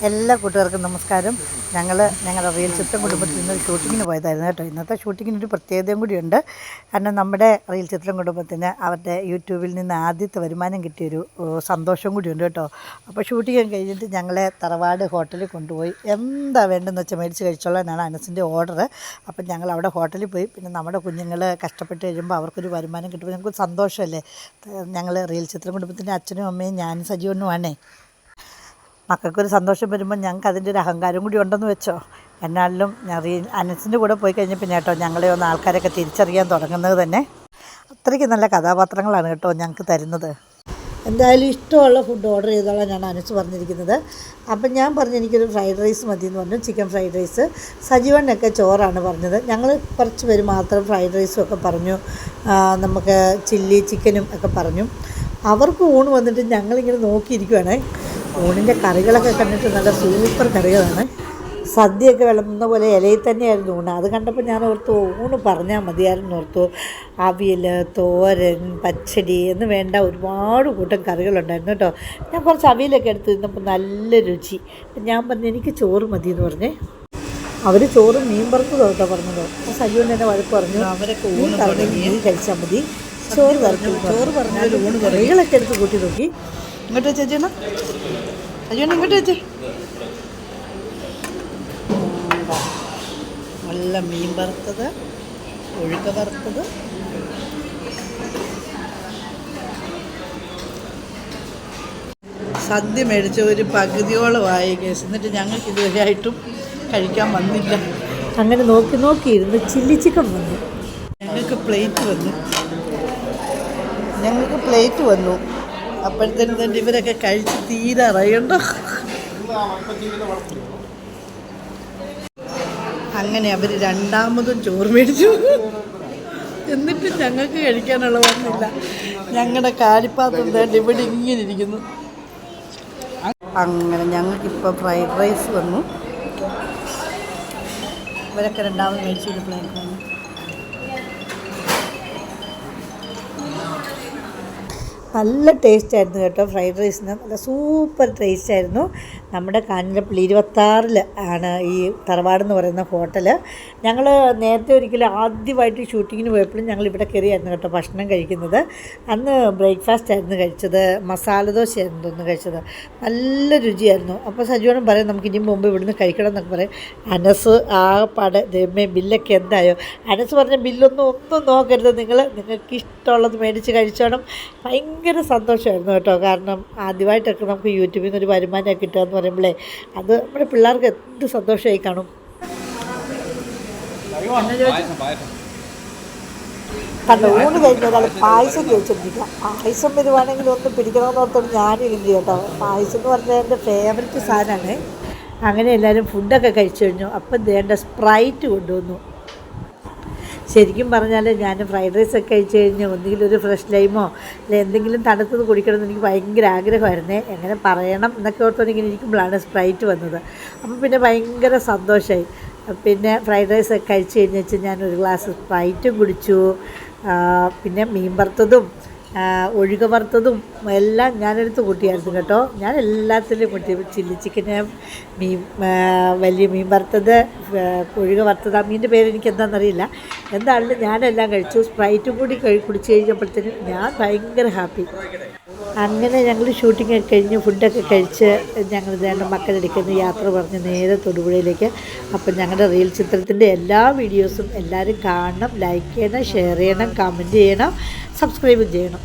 എല്ലാ കൂട്ടുകാർക്കും നമസ്കാരം. ഞങ്ങളുടെ റിയൽ ചിത്രം കുടുംബത്തിൽ നിന്ന് ഷൂട്ടിങ്ങിന് പോയതായിരുന്നു കേട്ടോ. ഇന്നത്തെ ഷൂട്ടിങ്ങിനൊരു പ്രത്യേകതയും കൂടിയുണ്ട്. കാരണം നമ്മുടെ റിയൽ ചിത്രം കുടുംബത്തിന് അവരുടെ യൂട്യൂബിൽ നിന്ന് ആദ്യത്തെ വരുമാനം കിട്ടിയൊരു സന്തോഷം കൂടിയുണ്ട് കേട്ടോ. അപ്പോൾ ഷൂട്ടിങ് കഴിഞ്ഞിട്ട് ഞങ്ങളെ തറവാട് ഹോട്ടലിൽ കൊണ്ടുപോയി എന്താ വേണ്ടതെന്ന് വെച്ചാൽ മേടിച്ച് കഴിച്ചോളാനാണ് അനസിൻ്റെ ഓർഡർ. അപ്പം ഞങ്ങൾ അവിടെ ഹോട്ടലിൽ പോയി. പിന്നെ നമ്മുടെ കുഞ്ഞുങ്ങൾ കഷ്ടപ്പെട്ട് കഴിയുമ്പോൾ അവർക്കൊരു വരുമാനം കിട്ടുമ്പോൾ ഞങ്ങൾക്ക് സന്തോഷമല്ലേ. ഞങ്ങൾ റിയൽ ചിത്രം കുടുംബത്തിൻ്റെ അച്ഛനും അമ്മയും ഞാനും സജീവനുമാണേ. മക്കൾക്കൊരു സന്തോഷം വരുമ്പോൾ ഞങ്ങൾക്ക് അതിൻ്റെ ഒരു അഹങ്കാരം കൂടി ഉണ്ടെന്ന് വെച്ചോ. എന്നാലും അനസിൻ്റെ കൂടെ പോയി കഴിഞ്ഞപ്പോൾ കേട്ടോ ഞങ്ങളെ ഒന്ന് ആൾക്കാരൊക്കെ തിരിച്ചറിയാൻ തുടങ്ങുന്നത് തന്നെ. അത്രയ്ക്ക് നല്ല കഥാപാത്രങ്ങളാണ് കേട്ടോ ഞങ്ങൾക്ക് തരുന്നത്. എന്തായാലും ഇഷ്ടമുള്ള ഫുഡ് ഓർഡർ ചെയ്തോളാം ഞാൻ അനസ് പറഞ്ഞിരിക്കുന്നത്. അപ്പം ഞാൻ പറഞ്ഞു എനിക്കൊരു ഫ്രൈഡ് റൈസ് മതി എന്ന് പറഞ്ഞു, ചിക്കൻ ഫ്രൈഡ് റൈസ്. സജീവനൊക്കെ ചോറാണ് പറഞ്ഞത്. ഞങ്ങൾ കുറച്ച് പേര് മാത്രം ഫ്രൈഡ് റൈസും ഒക്കെ പറഞ്ഞു. നമുക്ക് ചില്ലി ചിക്കനും ഒക്കെ പറഞ്ഞു. അവർക്ക് ഊണ് വന്നിട്ട് ഞങ്ങളിങ്ങനെ നോക്കിയിരിക്കുവാണേ. ഊണിൻ്റെ കറികളൊക്കെ കണ്ടിട്ട് നല്ല സൂപ്പർ കറികളാണ്. സദ്യയൊക്കെ വിളമ്പുന്ന പോലെ ഇലയിൽ തന്നെയായിരുന്നു ഊണ്. അത് കണ്ടപ്പോൾ ഞാൻ ഓർത്തു ഊണ് പറഞ്ഞാൽ മതിയായിരുന്നു ഓർത്തു. അവിയൽ, തോരൻ, പച്ചടി എന്ന് വേണ്ട ഒരുപാട് കൂട്ടം കറികളുണ്ടായിരുന്നു കേട്ടോ. ഞാൻ കുറച്ച് അവിയലൊക്കെ എടുത്ത് തിന്നപ്പോൾ നല്ല രുചി. ഞാൻ പറഞ്ഞു എനിക്ക് ചോറ് മതി എന്ന് പറഞ്ഞേ. അവർ ചോറും മീൻ വറുത്തത് കേട്ടോ പറഞ്ഞത്. സജീവൻ തന്നെ വഴക്ക് പറഞ്ഞു അവരൊക്കെ ഊണ് പറഞ്ഞ് മീൻ കഴിച്ചാൽ മതി, ചോറ് പറഞ്ഞാൽ ഊണ് കറികളൊക്കെ എടുത്ത് കൂട്ടി നോക്കി. ഇങ്ങോട്ട് വെച്ച് ചേച്ചി സജീവൻ ഇങ്ങോട്ട് വെച്ച്. നല്ല മീൻ വറുത്തത്, ഒഴുക്ക വറുത്തത്, സദ്യ മേടിച്ച ഒരു പകുതിയോളമായി കേസ്. എന്നിട്ട് ഞങ്ങൾക്ക് ഇതുവരെയായിട്ടും കഴിക്കാൻ വന്നില്ല. അങ്ങനെ നോക്കിയിരുന്ന് ചില്ലി ചിക്കൻ വന്നു. ഞങ്ങൾക്ക് പ്ലേറ്റ് വന്നു. അപ്പോഴത്തേനും തന്നെ ഇവരൊക്കെ കഴിച്ച് തീരാറായുണ്ടോ. അങ്ങനെ അവർ രണ്ടാമതും ചോറ് മേടിച്ചു. എന്നിട്ടും ഞങ്ങൾക്ക് കഴിക്കാനുള്ള വന്നില്ല. ഞങ്ങളുടെ കാലിപ്പാത്രം തേണ്ട ഇവിടെ ഇങ്ങനെ ഇരിക്കുന്നു. അങ്ങനെ ഞങ്ങൾക്കിപ്പോൾ ഫ്രൈഡ് റൈസ് വന്നു. ഇവരൊക്കെ രണ്ടാമത് മേടിച്ചൊരു പ്ലേറ്റ് വന്നു. നല്ല ടേസ്റ്റായിരുന്നു കേട്ടോ ഫ്രൈഡ് റൈസിന്. നല്ല സൂപ്പർ ടേസ്റ്റായിരുന്നു. നമ്മുടെ കാഞ്ഞിരപ്പള്ളി 26 ആണ് ഈ തറവാടെന്ന് പറയുന്ന ഹോട്ടൽ. ഞങ്ങൾ നേരത്തെ ഒരിക്കലും ആദ്യമായിട്ട് ഷൂട്ടിങ്ങിന് പോയപ്പോഴും ഞങ്ങൾ ഇവിടെ കയറിയായിരുന്നു കേട്ടോ ഭക്ഷണം കഴിക്കുന്നത്. അന്ന് ബ്രേക്ക്ഫാസ്റ്റ് ആയിരുന്നു കഴിച്ചത്, മസാല ദോശയായിരുന്നു തോന്നുന്നു കഴിച്ചത്. നല്ല രുചിയായിരുന്നു. അപ്പോൾ സജീവനം പറയും നമുക്ക് ഇനി മുമ്പ് ഇവിടുന്ന് കഴിക്കണം എന്നൊക്കെ പറയും. അനസ് ആകെപ്പാടെ ദൈവമേ ബില്ലൊക്കെ എന്തായോ. അനസ് പറഞ്ഞ ബില്ലൊന്നും നോക്കരുത്, നിങ്ങൾക്ക് ഇഷ്ടമുള്ളത് മേടിച്ച് കഴിച്ചോണം. ഭയങ്കര സന്തോഷമായിരുന്നു കേട്ടോ. കാരണം ആദ്യമായിട്ടൊക്കെ നമുക്ക് യൂട്യൂബിൽ നിന്ന് ഒരു വരുമാനം കിട്ടുക എന്ന് പറയുമ്പോഴേ അത് നമ്മുടെ പിള്ളേർക്ക് എന്ത് സന്തോഷമായി കാണും. കണ്ടോ ഊണ് കഴിഞ്ഞ ഒരാൾ പായസം ചോദിച്ചിട്ടില്ല. പായസം വരുവാണെങ്കിൽ ഒന്ന് പിടിക്കണമെന്ന് ഓർത്തൊന്നും ഞാനില്ല കേട്ടോ. പായസം എന്ന് പറഞ്ഞാൽ എൻ്റെ ഫേവററ്റ് സാധനമാണ്. അങ്ങനെ എല്ലാവരും ഫുഡൊക്കെ കഴിച്ചു കഴിഞ്ഞു. അപ്പം വേണ്ട സ്പ്രൈറ്റ് കൊണ്ടുവന്നു. ശരിക്കും പറഞ്ഞാൽ ഞാൻ ഫ്രൈഡ് റൈസൊക്കെ കഴിച്ച് കഴിഞ്ഞ് ഒന്നുകിൽ ഒരു ഫ്രഷ് ലൈമോ അല്ലെങ്കിൽ എന്തെങ്കിലും തണുത്തത് കുടിക്കണമെന്ന് എനിക്ക് ഭയങ്കര ആഗ്രഹമായിരുന്നേ. എങ്ങനെ പറയണം എന്നൊക്കെ ഓർത്തോണ്ട് ഇങ്ങനെ ഇരിക്കുമ്പോഴാണ് സ്പ്രൈറ്റ് വന്നത്. അപ്പോൾ പിന്നെ ഭയങ്കര സന്തോഷമായി. പിന്നെ ഫ്രൈഡ് റൈസൊക്കെ കഴിച്ച് കഴിഞ്ഞ് വെച്ച് ഞാനൊരു ഗ്ലാസ് സ്പ്രൈറ്റും കുടിച്ചു. പിന്നെ മീൻ വറുത്തതും ഒഴുക വറുത്തതും എല്ലാം ഞാനെടുത്ത് കൂട്ടിയായിരുന്നു കേട്ടോ. ഞാൻ എല്ലാത്തിലും കൂട്ടി. ചില്ലി ചിക്കന്, വലിയ മീൻ വറുത്തത്, ഒഴുക വറുത്തത്, ആ മീനിൻ്റെ പേര് എനിക്ക് എന്താണെന്നറിയില്ല. എന്താണെങ്കിലും ഞാനെല്ലാം കഴിച്ചു. സ്പ്രൈറ്റും കൂടി കുടിച്ച് കഴിഞ്ഞപ്പോഴത്തേനും ഞാൻ ഭയങ്കര ഹാപ്പി. അങ്ങനെ ഞങ്ങൾ ഷൂട്ടിംഗ് ഒക്കെ കഴിഞ്ഞ് ഫുഡൊക്കെ കഴിച്ച് ഞങ്ങൾ രണ്ട് മക്കളെടുക്കുന്ന യാത്ര പറഞ്ഞ് നേരെ തൊടുപുഴയിലേക്ക്. അപ്പം ഞങ്ങളുടെ റീൽ ചിത്രത്തിൻ്റെ എല്ലാ വീഡിയോസും എല്ലാവരും കാണണം, ലൈക്ക് ചെയ്യണം, ഷെയർ ചെയ്യണം, കമൻറ്റ് ചെയ്യണം, സബ്സ്ക്രൈബ് ചെയ്യണം.